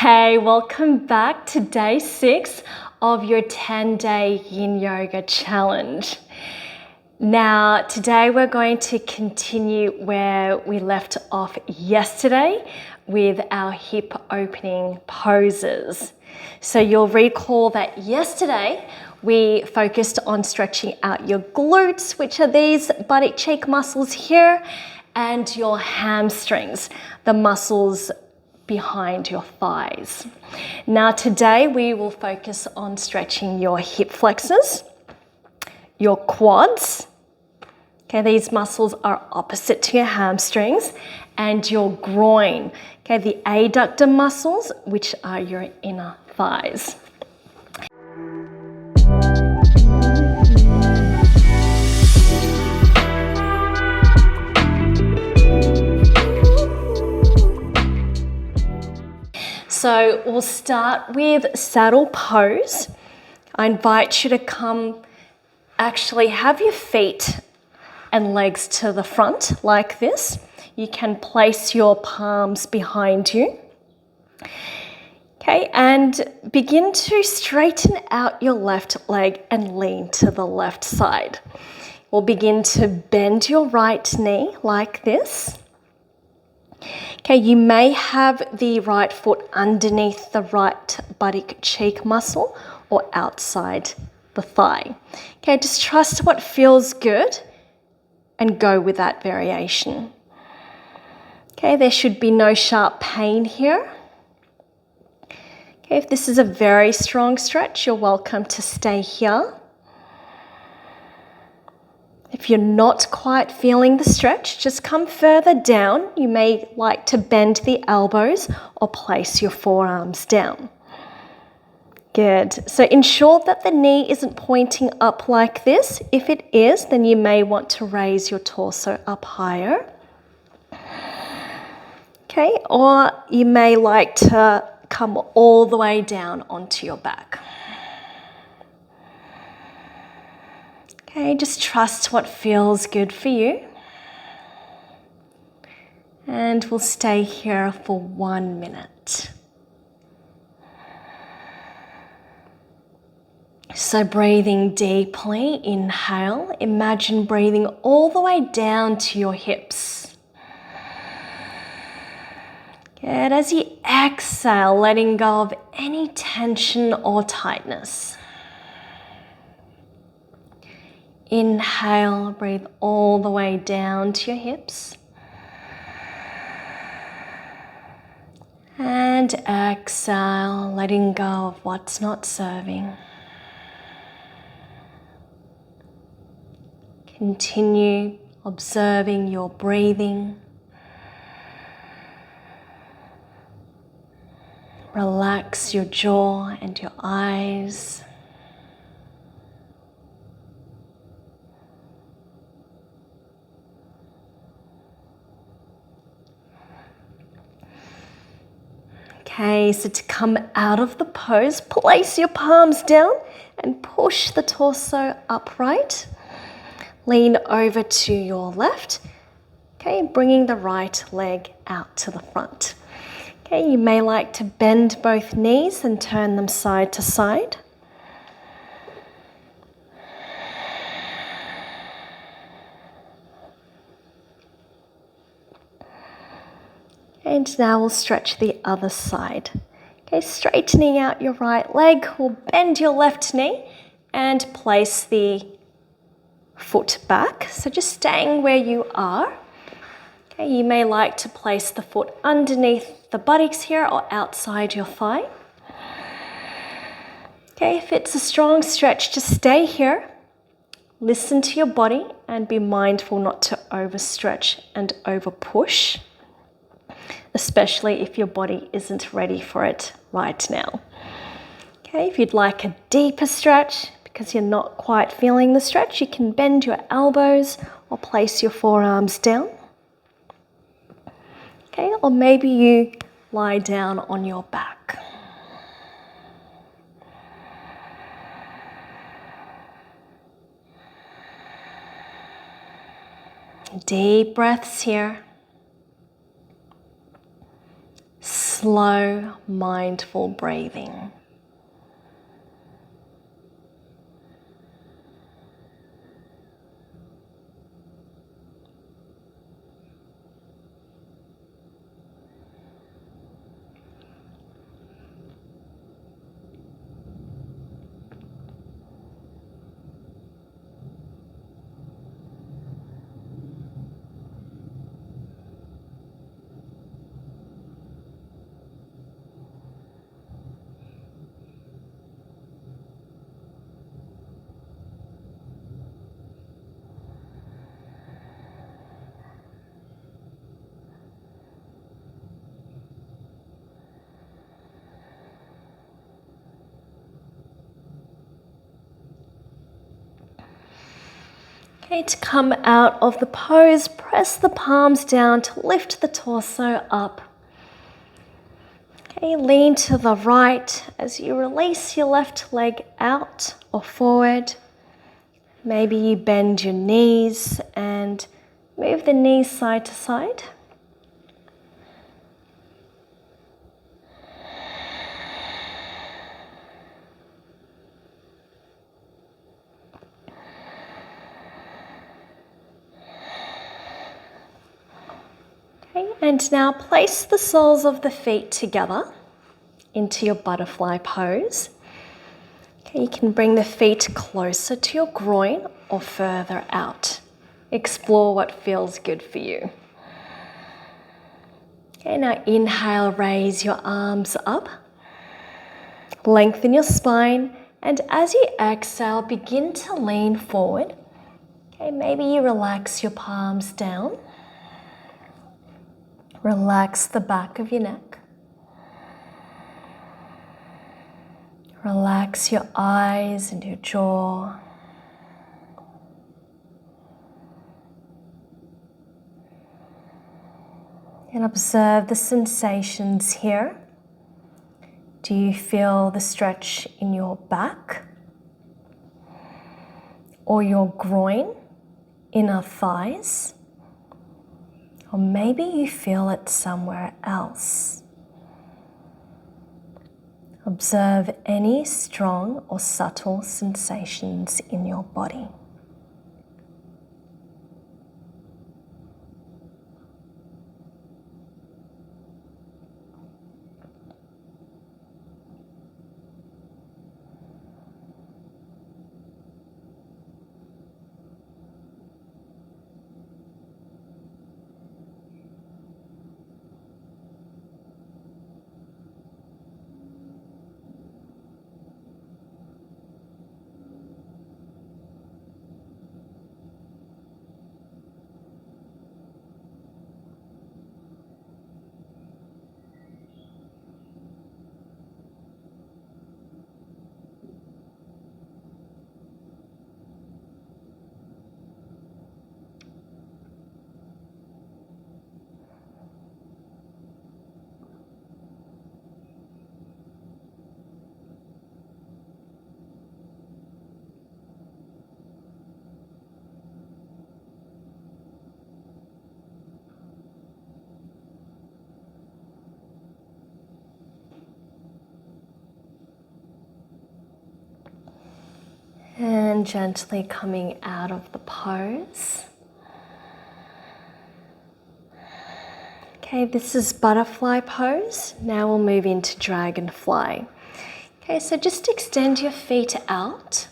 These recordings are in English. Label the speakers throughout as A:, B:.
A: Hey, welcome back to day 6 of your 10-day Yin Yoga challenge. Now, today we're going to continue where we left off yesterday with our hip opening poses. So you'll recall that yesterday we focused on stretching out your glutes, which are these buttock cheek muscles here, and your hamstrings, the muscles behind your thighs. Now today we will focus on stretching your hip flexors, your quads. Okay, these muscles are opposite to your hamstrings, and your groin. Okay, the adductor muscles, which are your inner thighs. So we'll start with saddle pose. I invite you to actually have your feet and legs to the front like this. You can place your palms behind you. Okay, and begin to straighten out your left leg and lean to the left side. We'll begin to bend your right knee like this. Okay, you may have the right foot underneath the right buttock cheek muscle or outside the thigh. Okay, just trust what feels good and go with that variation. Okay, there should be no sharp pain here. Okay, if this is a very strong stretch, you're welcome to stay here. If you're not quite feeling the stretch, just come further down. You may like to bend the elbows or place your forearms down. Good. So ensure that the knee isn't pointing up like this. If it is, then you may want to raise your torso up higher. Okay, or you may like to come all the way down onto your back. Okay, just trust what feels good for you. And we'll stay here for 1 minute. So breathing deeply, inhale. Imagine breathing all the way down to your hips. Good. As you exhale, letting go of any tension or tightness. Inhale, breathe all the way down to your hips. And exhale, letting go of what's not serving. Continue observing your breathing. Relax your jaw and your eyes. Okay, so to come out of the pose, place your palms down and push the torso upright. Lean over to your left. Okay, bringing the right leg out to the front. Okay, you may like to bend both knees and turn them side to side. And now we'll stretch the other side. Okay, straightening out your right leg, we'll bend your left knee and place the foot back. So just staying where you are. Okay, you may like to place the foot underneath the buttocks here or outside your thigh. Okay, if it's a strong stretch, just stay here. Listen to your body and be mindful not to overstretch and overpush, especially if your body isn't ready for it right now. Okay, if you'd like a deeper stretch, because you're not quite feeling the stretch, you can bend your elbows or place your forearms down. Okay, or maybe you lie down on your back. Deep breaths here. slow, mindful breathing. Okay, to come out of the pose, press the palms down to lift the torso up. Okay, lean to the right as you release your left leg out or forward. Maybe you bend your knees and move the knees side to side. Okay, and now place the soles of the feet together into your butterfly pose. Okay, you can bring the feet closer to your groin or further out. Explore what feels good for you. Okay, now inhale, raise your arms up. Lengthen your spine, and as you exhale, begin to lean forward. Okay, maybe you relax your palms down. Relax the back of your neck. Relax your eyes and your jaw. And observe the sensations here. Do you feel the stretch in your back or your groin, inner thighs? Or maybe you feel it somewhere else. Observe any strong or subtle sensations in your body. And gently coming out of the pose. Okay, this is butterfly pose. Now we'll move into dragonfly. Okay, so just extend your feet out.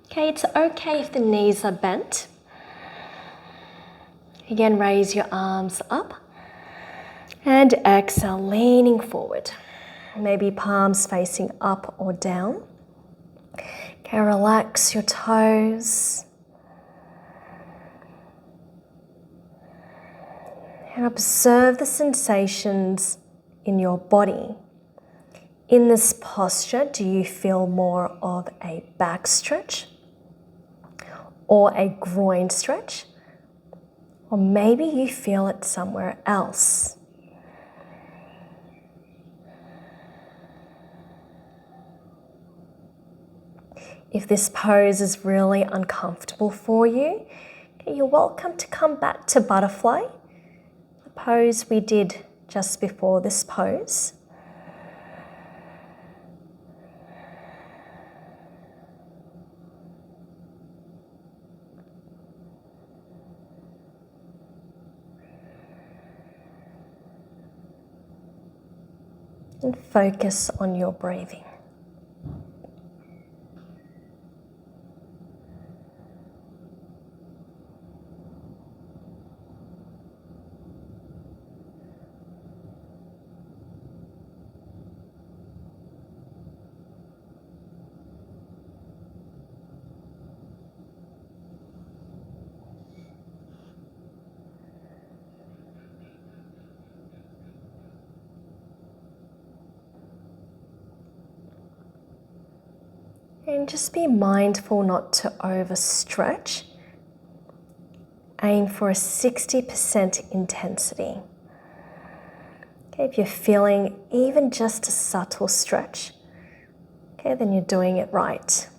A: Okay, it's okay if the knees are bent. Again, raise your arms up. And exhale, leaning forward. Maybe palms facing up or down. Okay, relax your toes. And observe the sensations in your body. In this posture, do you feel more of a back stretch or a groin stretch? Or maybe you feel it somewhere else. If this pose is really uncomfortable for you, okay, you're welcome to come back to butterfly, the pose we did just before this pose. And focus on your breathing. And just be mindful not to overstretch. Aim for a 60% intensity. Okay, if you're feeling even just a subtle stretch, okay, then you're doing it right.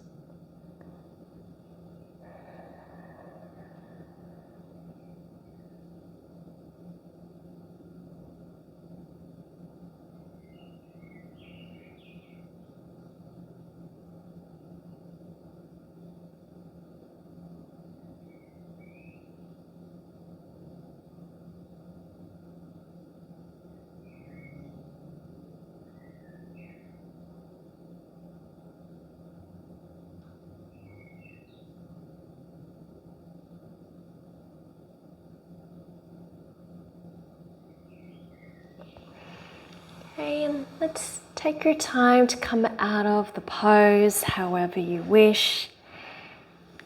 A: Okay, and let's take your time to come out of the pose however you wish.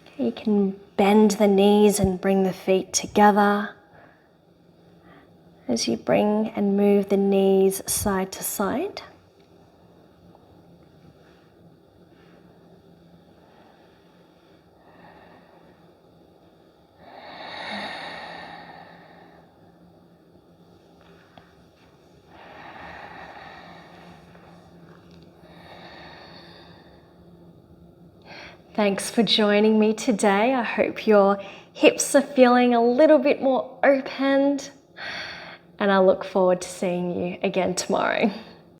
A: Okay, you can bend the knees and bring the feet together as you bring and move the knees side to side. Thanks for joining me today. I hope your hips are feeling a little bit more opened, and I look forward to seeing you again tomorrow.